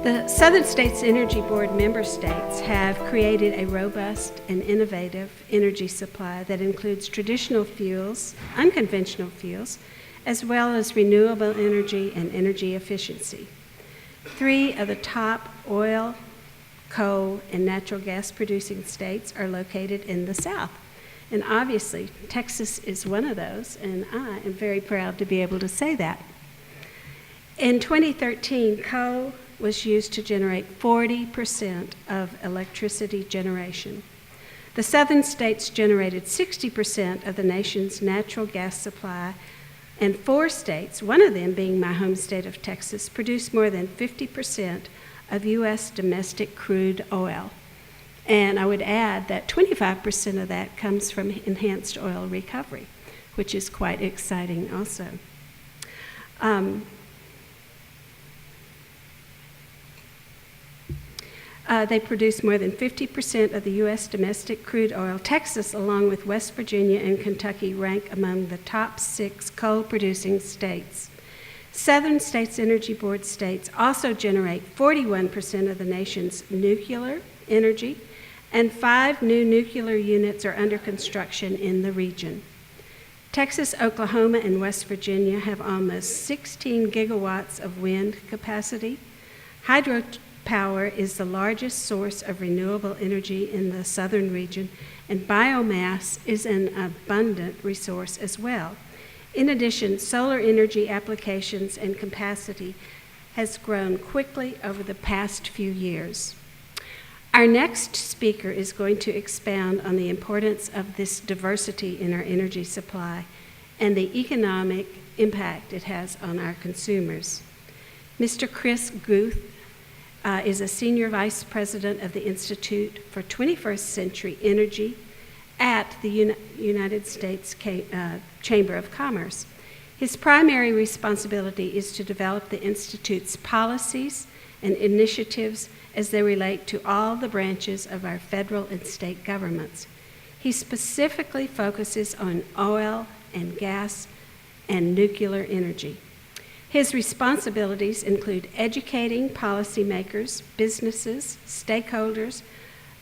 The Southern States Energy Board member states have created a robust and innovative energy supply that includes traditional fuels, unconventional fuels, as well as renewable energy and energy efficiency. 3 of the top oil, coal, and natural gas producing states are located in the South. And obviously, Texas is one of those, and I am very proud to be able to say that. In 2013, coal was used to generate 40% of electricity generation. The southern states generated 60% of the nation's natural gas supply, and 4 states, one of them being my home state of Texas, produced more than 50% of U.S. domestic crude oil. And I would add that 25% of that comes from enhanced oil recovery, which is quite exciting also. They produce more than 50% of the U.S. domestic crude oil. Texas, along with West Virginia and Kentucky, rank among the top 6 coal-producing states. Southern States Energy Board states also generate 41% of the nation's nuclear energy, and 5 new nuclear units are under construction in the region. Texas, Oklahoma, and West Virginia have almost 16 gigawatts of wind capacity. Hydropower is the largest source of renewable energy in the southern region, and biomass is an abundant resource as well. In addition, solar energy applications and capacity has grown quickly over the past few years. Our next speaker is going to expound on the importance of this diversity in our energy supply and the economic impact it has on our consumers. Mr. Chris Guith is a Senior Vice President of the Institute for 21st Century Energy at the United States Chamber of Commerce. His primary responsibility is to develop the Institute's policies and initiatives as they relate to all the branches of our federal and state governments. He specifically focuses on oil and gas and nuclear energy. His responsibilities include educating policymakers, businesses, stakeholders,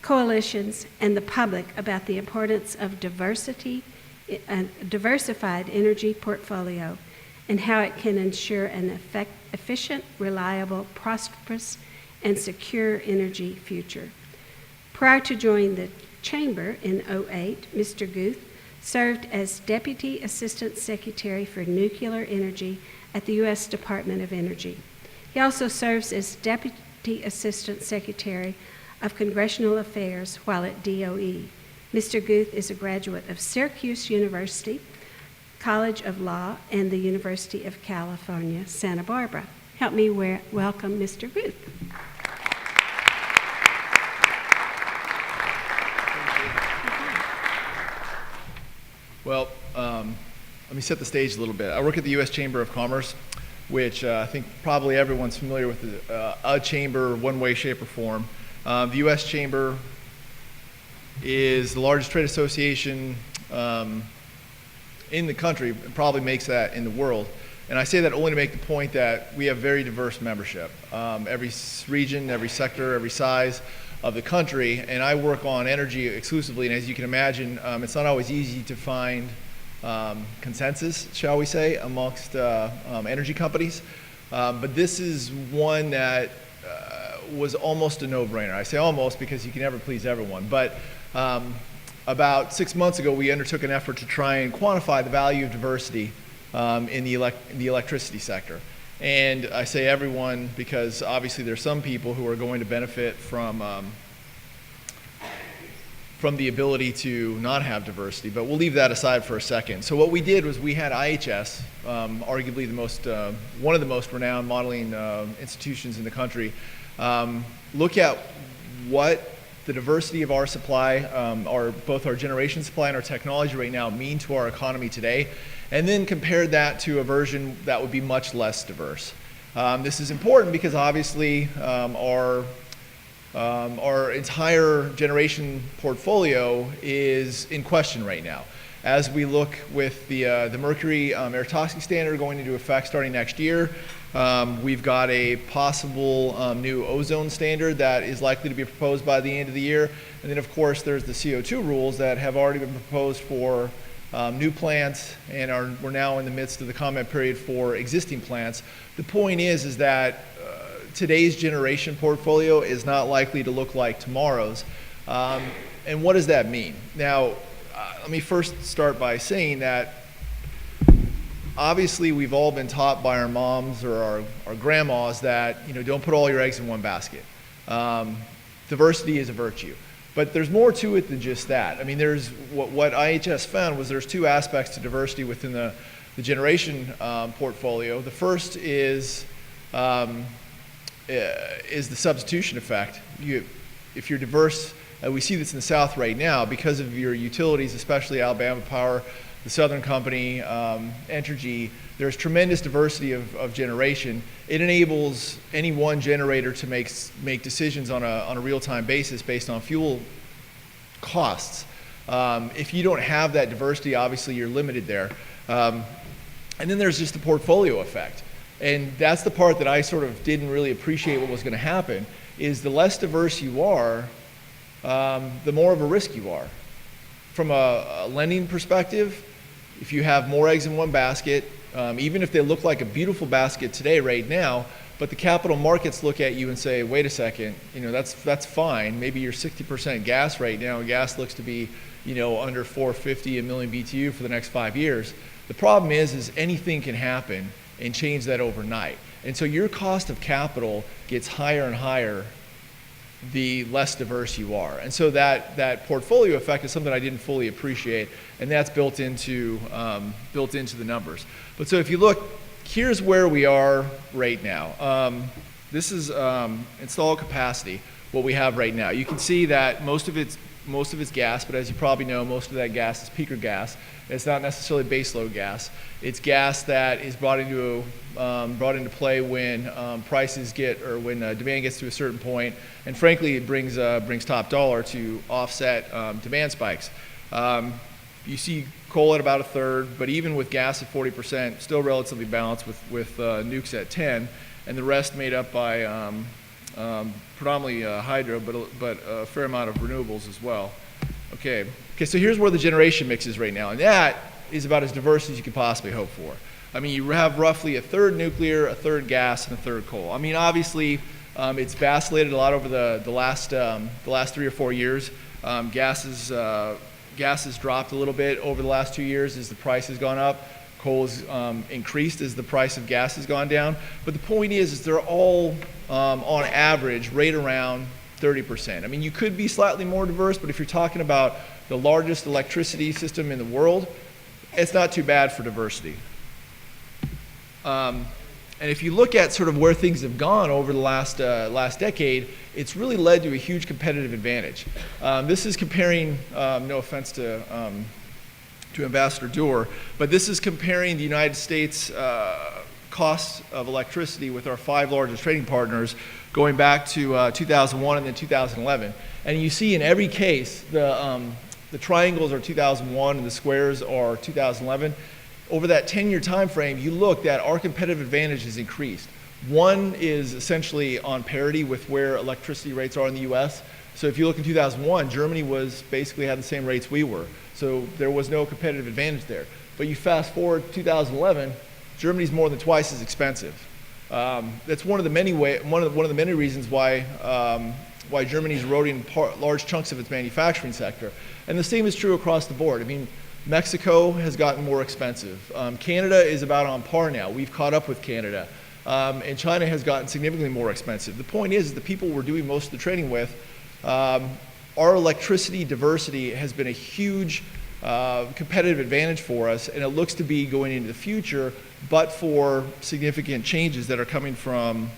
coalitions, and the public about the importance of diversified energy portfolio and how it can ensure an efficient, reliable, prosperous, and secure energy future. Prior to joining the Chamber in 2008, Mr. Guith served as Deputy Assistant Secretary for Nuclear Energy at the U.S. Department of Energy. He also serves as Deputy Assistant Secretary of Congressional Affairs while at DOE. Mr. Guith is a graduate of Syracuse University, College of Law, and the University of California, Santa Barbara. Help me welcome Mr. Guith. Well, let me set the stage a little bit. I work at the U.S. Chamber of Commerce, which I think probably everyone's familiar with, a chamber, one way, shape, or form. The U.S. Chamber is the largest trade association in the country, and probably makes that in the world. And I say that only to make the point that we have very diverse membership. Every region, every sector, every size of the country, and I work on energy exclusively, and as you can imagine, it's not always easy to find consensus, shall we say, amongst energy companies. But this is one that was almost a no-brainer. I say almost because you can never please everyone. But about 6 months ago, we undertook an effort to try and quantify the value of diversity in the electricity sector. And I say everyone because obviously there's some people who are going to benefit from the ability to not have diversity, but we'll leave that aside for a second. So what we did was we had IHS, arguably one of the most renowned modeling institutions in the country, look at what the diversity of our supply, both our generation supply and our technology right now mean to our economy today, and then compare that to a version that would be much less diverse. This is important because obviously our entire generation portfolio is in question right now. As we look with the mercury air toxic standard going into effect starting next year, we've got a possible new ozone standard that is likely to be proposed by the end of the year. And then, of course, there's the CO2 rules that have already been proposed for new plants, and we're now in the midst of the comment period for existing plants. The point is that today's generation portfolio is not likely to look like tomorrow's. And what does that mean? Now, let me first start by saying that obviously we've all been taught by our moms or our grandmas that, don't put all your eggs in one basket. Diversity is a virtue. But there's more to it than just that. I mean, there's what IHS found was there's two aspects to diversity within the generation portfolio. The first is the substitution effect. If you're diverse, we see this in the South right now because of your utilities, especially Alabama Power, the Southern Company, Entergy. There's tremendous diversity of generation. It enables any one generator to make decisions on a real-time basis based on fuel costs. If you don't have that diversity, obviously you're limited there. And then there's just the portfolio effect. And that's the part that I sort of didn't really appreciate what was going to happen, is the less diverse you are, the more of a risk you are. From a lending perspective, if you have more eggs in one basket, even if they look like a beautiful basket today, right now, but the capital markets look at you and say, wait a second, that's fine. Maybe you're 60% gas right now, and gas looks to be, under 450 a million BTU for the next 5 years. The problem is anything can happen and change that overnight. And so your cost of capital gets higher and higher the less diverse you are. And so that portfolio effect is something I didn't fully appreciate, and that's built into the numbers. But so if you look, here's where we are right now. This is installed capacity, what we have right now. You can see that most of it's gas, but as you probably know, most of that gas is peaker gas. It's not necessarily baseload gas. It's gas that is brought into play when when demand gets to a certain point, and frankly, it brings top dollar to offset demand spikes. You see coal at about a third, but even with gas at 40%, still relatively balanced with nukes at 10, and the rest made up by predominantly hydro, but a fair amount of renewables as well. Okay, so here's where the generation mix is right now, and that is about as diverse as you could possibly hope for. I mean, you have roughly a third nuclear, a third gas, and a third coal. I mean, obviously, it's vacillated a lot over the last 3 or 4 years. Gas has dropped a little bit over the last 2 years as the price has gone up. Coal has increased as the price of gas has gone down. But the point is they're all, on average, right around 30%. I mean, you could be slightly more diverse, but if you're talking about the largest electricity system in the world, it's not too bad for diversity. And if you look at sort of where things have gone over the last decade, it's really led to a huge competitive advantage. This is comparing, no offense to Ambassador Doer, but this is comparing the United States cost of electricity with our 5 largest trading partners going back to 2001 and then 2011. And you see in every case, the triangles are 2001 and the squares are 2011. Over that 10-year time frame, you look that our competitive advantage has increased. One is essentially on parity with where electricity rates are in the US. So if you look in 2001, Germany basically had the same rates we were. So there was no competitive advantage there. But you fast forward 2011, Germany's more than twice as expensive. That's one of the many reasons why Germany's eroding large chunks of its manufacturing sector. And the same is true across the board. I mean, Mexico has gotten more expensive. Canada is about on par now. We've caught up with Canada. And China has gotten significantly more expensive. The point is the people we're doing most of the trading with, our electricity diversity has been a huge competitive advantage for us, and it looks to be going into the future, but for significant changes that are coming from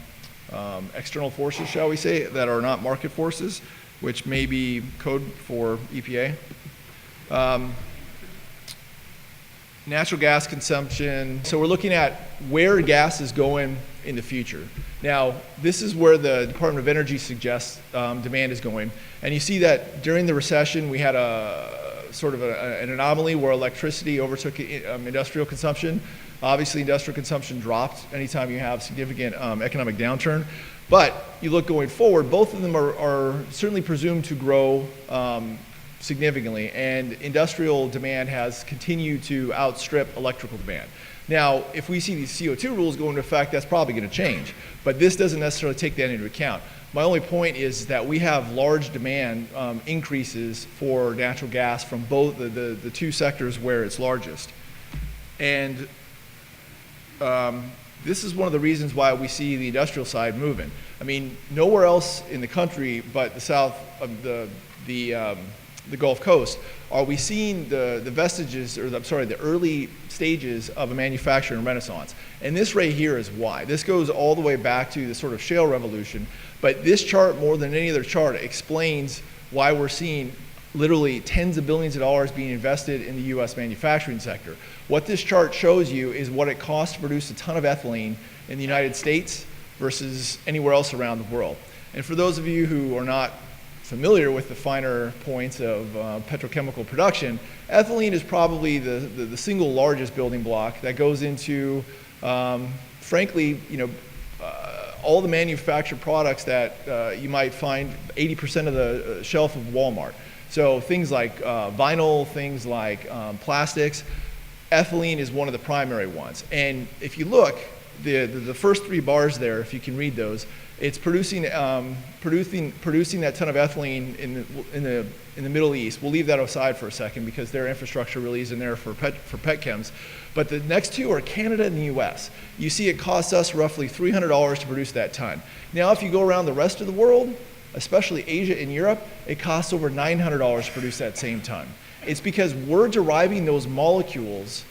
external forces, shall we say, that are not market forces, which may be code for EPA. Natural gas consumption. So we're looking at where gas is going in the future. Now, this is where the Department of Energy suggests demand is going. And you see that during the recession, we had sort of an anomaly where electricity overtook industrial consumption. Obviously, industrial consumption dropped anytime you have significant economic downturn. But you look going forward, both of them are certainly presumed to grow significantly, and industrial demand has continued to outstrip electrical demand. Now, if we see these CO2 rules go into effect, that's probably going to change, but this doesn't necessarily take that into account. My only point is that we have large demand increases for natural gas from both the two sectors where it's largest. And this is one of the reasons why we see the industrial side moving. I mean, nowhere else in the country but the south of the Gulf Coast are we seeing the vestiges, or the early stages of a manufacturing renaissance. And this right here is why. This goes all the way back to the sort of shale revolution, but this chart, more than any other chart, explains why we're seeing literally tens of billions of dollars being invested in the US manufacturing sector. What this chart shows you is what it costs to produce a ton of ethylene in the United States versus anywhere else around the world. And for those of you who are not familiar with the finer points of petrochemical production, ethylene is probably the single largest building block that goes into, frankly, all the manufactured products that you might find 80% of the shelf of Walmart. So things like vinyl, things like plastics, ethylene is one of the primary ones. And if you look, the first three bars there, if you can read those, it's producing that ton of ethylene in the Middle East. We'll leave that aside for a second because their infrastructure really isn't there for petchems. But the next two are Canada and the US. You see it costs us roughly $300 to produce that ton. Now if you go around the rest of the world, especially Asia and Europe, it costs over $900 to produce that same ton. It's because we're deriving those molecules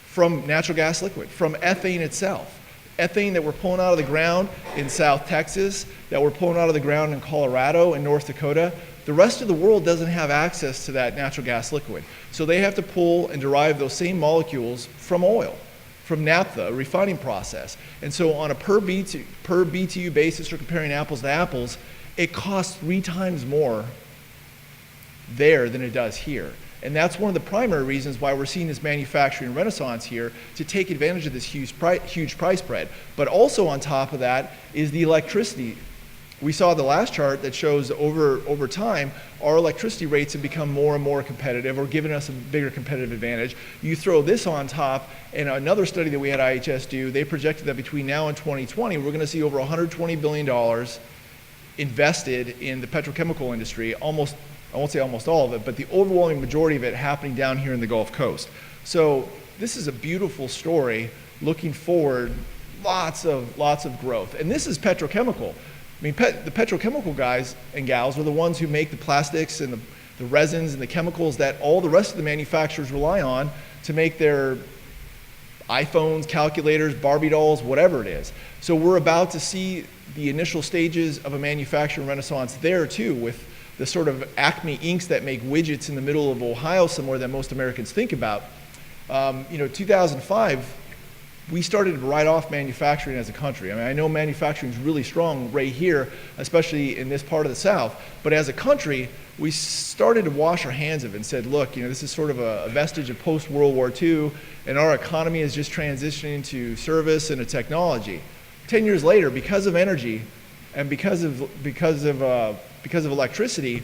from natural gas liquid, from ethane itself. Ethane that we're pulling out of the ground in South Texas, that we're pulling out of the ground in Colorado and North Dakota. The rest of the world doesn't have access to that natural gas liquid. So they have to pull and derive those same molecules from oil, from naphtha, a refining process. And so on a per BTU basis, or comparing apples to apples, it costs 3 times more there than it does here. And that's one of the primary reasons why we're seeing this manufacturing renaissance here, to take advantage of this huge price spread. But also on top of that is the electricity. We saw the last chart that shows over time, our electricity rates have become more and more competitive, or given us a bigger competitive advantage. You throw this on top, and another study that we had IHS do, they projected that between now and 2020, we're going to see over $120 billion invested in the petrochemical industry, I won't say almost all of it, but the overwhelming majority of it happening down here in the Gulf Coast. So this is a beautiful story looking forward, lots of growth. And this is petrochemical. I mean, the petrochemical guys and gals are the ones who make the plastics and the resins and the chemicals that all the rest of the manufacturers rely on to make their iPhones, calculators, Barbie dolls, whatever it is. So we're about to see the initial stages of a manufacturing renaissance there too, with the sort of Acme inks that make widgets in the middle of Ohio somewhere that most Americans think about. 2005, we started to write off manufacturing as a country. I mean, I know manufacturing is really strong right here, especially in this part of the South, but as a country, we started to wash our hands of it and said, look, this is sort of a vestige of post-World War II, and our economy is just transitioning to service and a technology. 10 years later, because of energy and because of electricity,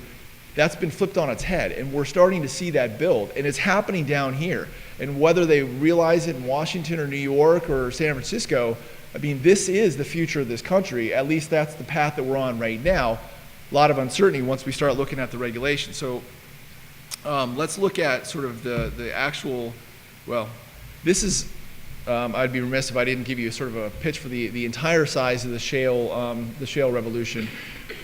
that's been flipped on its head, and we're starting to see that build, and it's happening down here. And whether they realize it in Washington or New York or San Francisco, I mean, this is the future of this country. At least that's the path that we're on right now. A lot of uncertainty once we start looking at the regulations. So let's look at sort of the actual, well, this is, I'd be remiss if I didn't give you sort of a pitch for the entire size of the shale revolution.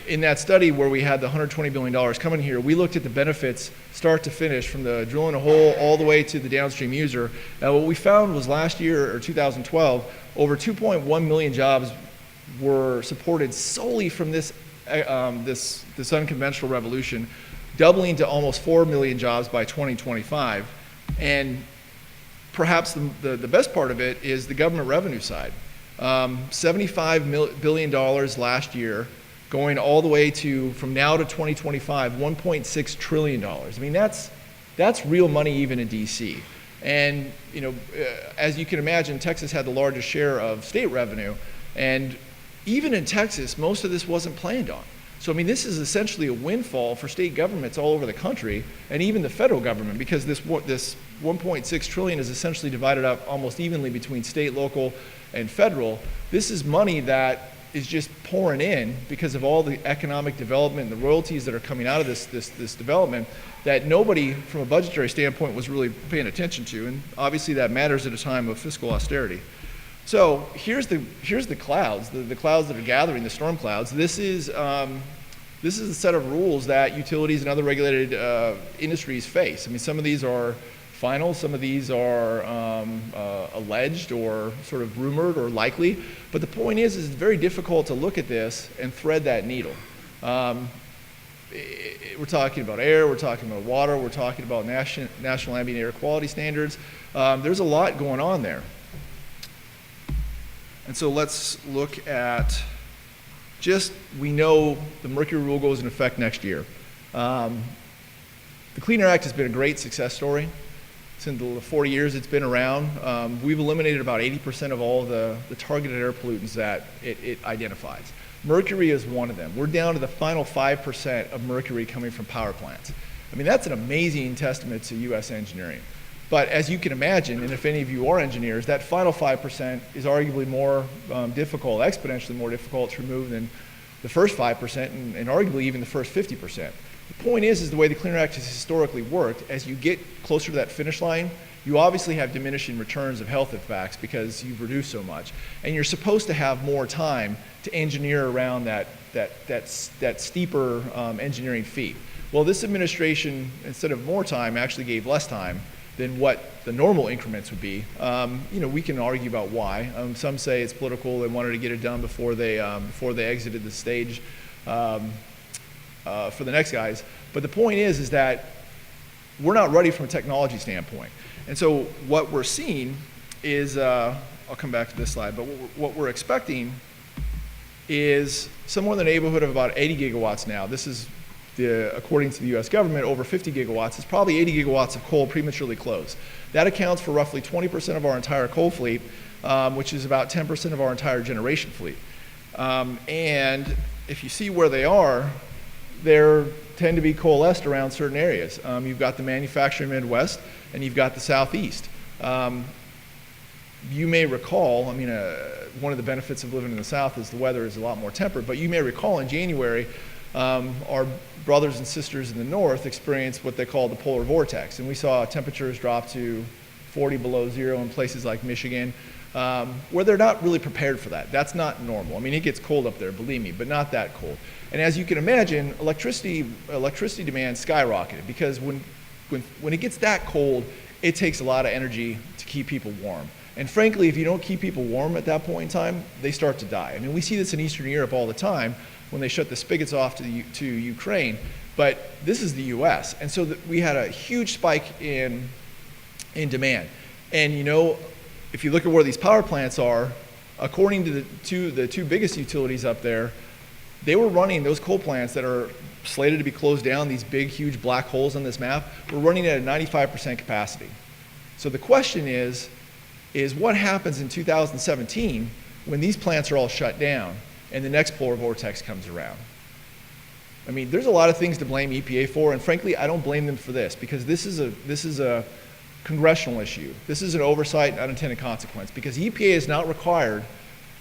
In that study where we had the $120 billion coming here, we looked at the benefits start to finish, from the drilling a hole all the way to the downstream user. Now what we found was last year, or 2012, over 2.1 million jobs were supported solely from this unconventional revolution, doubling to almost 4 million jobs by 2025. And perhaps the best part of it is the government revenue side. $75 billion last year going all the way to, from now to 2025, $1.6 trillion. I mean, that's real money even in DC. And as you can imagine, Texas had the largest share of state revenue, and even in Texas, most of this wasn't planned on. So I mean, this is essentially a windfall for state governments all over the country, and even the federal government, because this 1.6 trillion is essentially divided up almost evenly between state, local, and federal. This is money that is just pouring in because of all the economic development and the royalties that are coming out of this development that nobody from a budgetary standpoint was really paying attention to, and obviously that matters at a time of fiscal austerity. So here's the clouds, the clouds that are gathering, the storm clouds. This is a set of rules that utilities and other regulated industries face. I mean, some of these are final, some of these are alleged or sort of rumored or likely, but the point is it's very difficult to look at this and thread that needle. We're talking about air, we're talking about water, we're talking about national ambient air quality standards. There's a lot going on there. And so let's look at we know the Mercury rule goes into effect next year. The Clean Air Act has been a great success story. Since the 40 years it's been around, we've eliminated about 80% of all the targeted air pollutants that it identifies. Mercury is one of them. We're down to the final 5% of mercury coming from power plants. I mean, that's an amazing testament to U.S. engineering. But as you can imagine, and if any of you are engineers, that final 5% is arguably more difficult, exponentially more difficult to remove than the first 5% and arguably even the first 50%. The point is the way the Clean Air Act has historically worked, as you get closer to that finish line, you obviously have diminishing returns of health effects because you've reduced so much. And you're supposed to have more time to engineer around that steeper engineering feat. Well, this administration, instead of more time, actually gave less time than what the normal increments would be. We can argue about why. Some say it's political. They wanted to get it done before they exited the stage for the next guys. But the point is that we're not ready from a technology standpoint. And so what we're seeing is, I'll come back to this slide, but what we're expecting is somewhere in the neighborhood of about 80 gigawatts now. This is, according to the US government, over 50 gigawatts. It's probably 80 gigawatts of coal prematurely closed. That accounts for roughly 20% of our entire coal fleet, which is about 10% of our entire generation fleet. And if you see where they are, they tend to be coalesced around certain areas. You've got the manufacturing Midwest, and you've got the Southeast. You may recall, I mean, one of the benefits of living in the South is the weather is a lot more temperate, but you may recall in January, our brothers and sisters in the North experienced what they call the polar vortex, and we saw temperatures drop to 40 below zero in places like Michigan, where they're not really prepared for that. That's not normal. I mean, it gets cold up there, believe me, but not that cold. And as you can imagine, electricity demand skyrocketed because when it gets that cold, it takes a lot of energy to keep people warm. And frankly, if you don't keep people warm at that point in time, they start to die. I mean, we see this in Eastern Europe all the time when they shut the spigots off to Ukraine, but this is the US. And so we had a huge spike in demand. And if you look at where these power plants are, according to the two biggest utilities up there, they were running those coal plants that are slated to be closed down, these big, huge black holes on this map, were running at a 95% capacity. So the question is what happens in 2017 when these plants are all shut down and the next polar vortex comes around? I mean, there's a lot of things to blame EPA for, and frankly, I don't blame them for this because this is a congressional issue. This is an oversight and unintended consequence because EPA is not required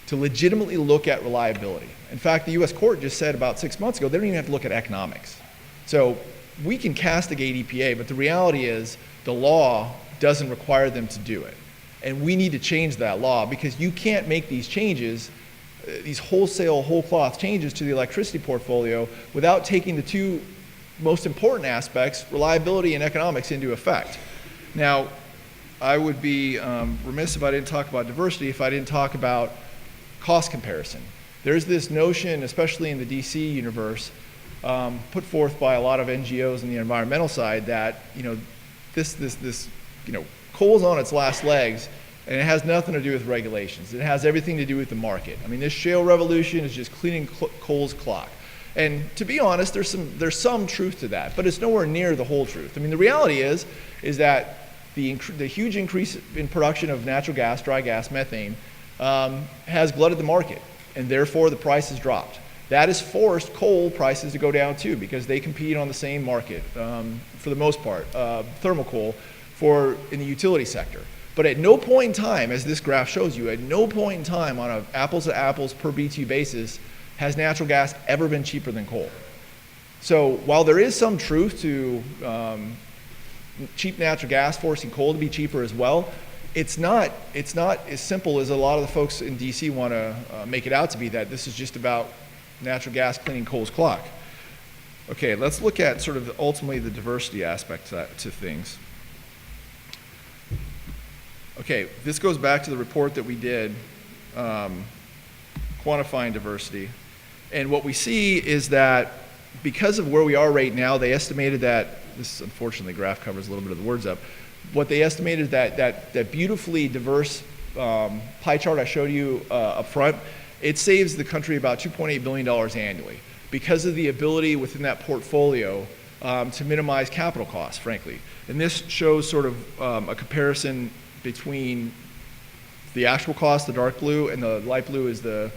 to legitimately look at reliability. In fact, the US court just said about 6 months ago, they don't even have to look at economics. So we can castigate EPA, but the reality is the law doesn't require them to do it. And we need to change that law because you can't make these changes, these wholesale, whole cloth changes to the electricity portfolio without taking the two most important aspects, reliability and economics, into effect. Now, I would be remiss if I didn't talk about diversity, if I didn't talk about cost comparison. There's this notion, especially in the DC universe, put forth by a lot of NGOs on the environmental side that this coal's on its last legs, and it has nothing to do with regulations. It has everything to do with the market. I mean, this shale revolution is just cleaning coal's clock. And to be honest, there's some truth to that, but it's nowhere near the whole truth. I mean, the reality is that the huge increase in production of natural gas, dry gas, methane, has glutted the market, and therefore the price has dropped. That has forced coal prices to go down too, because they compete on the same market, for the most part, thermal coal, in the utility sector. But at no point in time, as this graph shows you, at no point in time on an apples to apples per BTU basis has natural gas ever been cheaper than coal. So while there is some truth to cheap natural gas forcing coal to be cheaper as well, it's not as simple as a lot of the folks in DC want to make it out to be, that this is just about natural gas cleaning coal's clock. Okay, let's look at sort of ultimately the diversity aspect to things. Okay, this goes back to the report that we did, quantifying diversity. And what we see is that because of where we are right now, they estimated that, this unfortunately graph covers a little bit of the words up, what they estimated that beautifully diverse pie chart I showed you up front, it saves the country about $2.8 billion annually because of the ability within that portfolio to minimize capital costs, frankly. And this shows sort of a comparison between the actual cost, the dark blue, and the light blue is the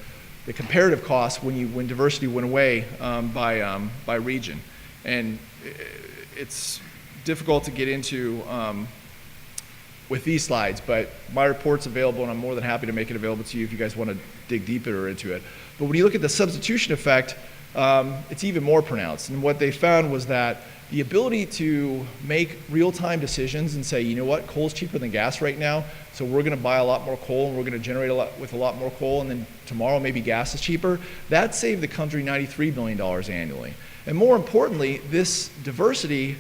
comparative cost when diversity went away by region. And it's difficult to get into with these slides, but my report's available and I'm more than happy to make it available to you if you guys want to dig deeper into it. But when you look at the substitution effect, it's even more pronounced. And what they found was that the ability to make real-time decisions and say, you know what, coal's cheaper than gas right now, so we're going to buy a lot more coal and we're going to generate with a lot more coal, and then tomorrow maybe gas is cheaper, that saved the country $93 billion annually. And more importantly, this diversity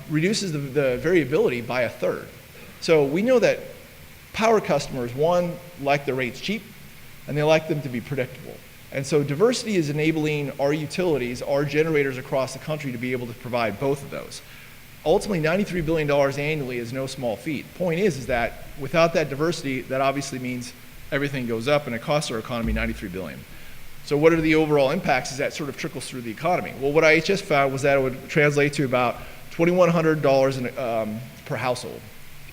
reduces the variability by a third. So we know that power customers, one, like the rates cheap, and they like them to be predictable. And so diversity is enabling our utilities, our generators across the country to be able to provide both of those. Ultimately, $93 billion annually is no small feat. Point is that without that diversity, that obviously means everything goes up and it costs our economy $93 billion. So what are the overall impacts as that sort of trickles through the economy? Well, what IHS found was that it would translate to about $2,100 per household,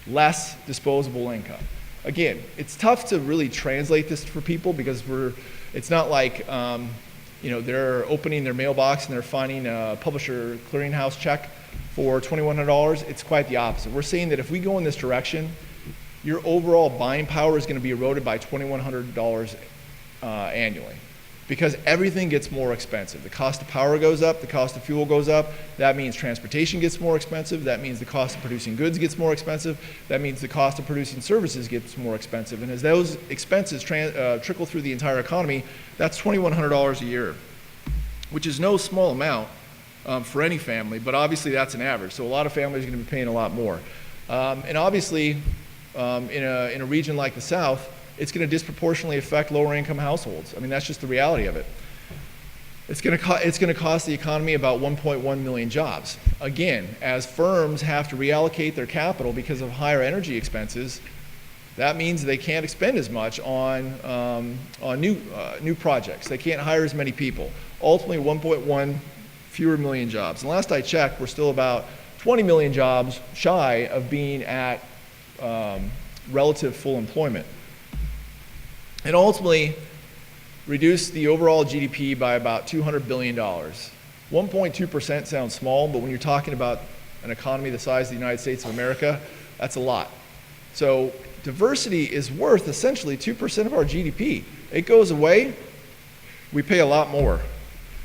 less disposable income. Again, it's tough to really translate this for people because it's not like they're opening their mailbox and they're finding a publisher clearinghouse check for $2,100. It's quite the opposite. We're saying that if we go in this direction, your overall buying power is going to be eroded by $2,100 annually, because everything gets more expensive. The cost of power goes up, the cost of fuel goes up. That means transportation gets more expensive. That means the cost of producing goods gets more expensive. That means the cost of producing services gets more expensive. And as those expenses trickle through the entire economy, that's $2,100 a year, which is no small amount for any family, but obviously that's an average. So a lot of families are going to be paying a lot more. And obviously, in a region like the South, it's going to disproportionately affect lower income households. I mean, that's just the reality of it. It's going to cost the economy about 1.1 million jobs. Again, as firms have to reallocate their capital because of higher energy expenses, that means they can't expend as much on new projects. They can't hire as many people. Ultimately, 1.1 fewer million jobs. And last I checked, we're still about 20 million jobs shy of being at relative full employment. And ultimately reduce the overall GDP by about $200 billion. 1.2% sounds small, but when you're talking about an economy the size of the United States of America, that's a lot. So diversity is worth essentially 2% of our GDP. It goes away, we pay a lot more.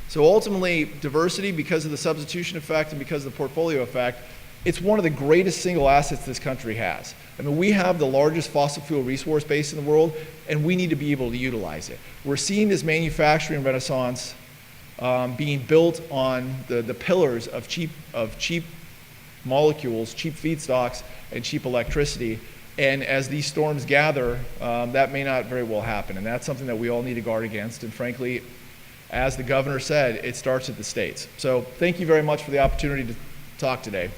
So ultimately, diversity, because of the substitution effect and because of the portfolio effect, it's one of the greatest single assets this country has. I mean, we have the largest fossil fuel resource base in the world, and we need to be able to utilize it. We're seeing this manufacturing renaissance being built on the pillars of cheap molecules, cheap feedstocks, and cheap electricity. And as these storms gather, that may not very well happen. And that's something that we all need to guard against. And frankly, as the governor said, it starts at the states. So thank you very much for the opportunity to talk today.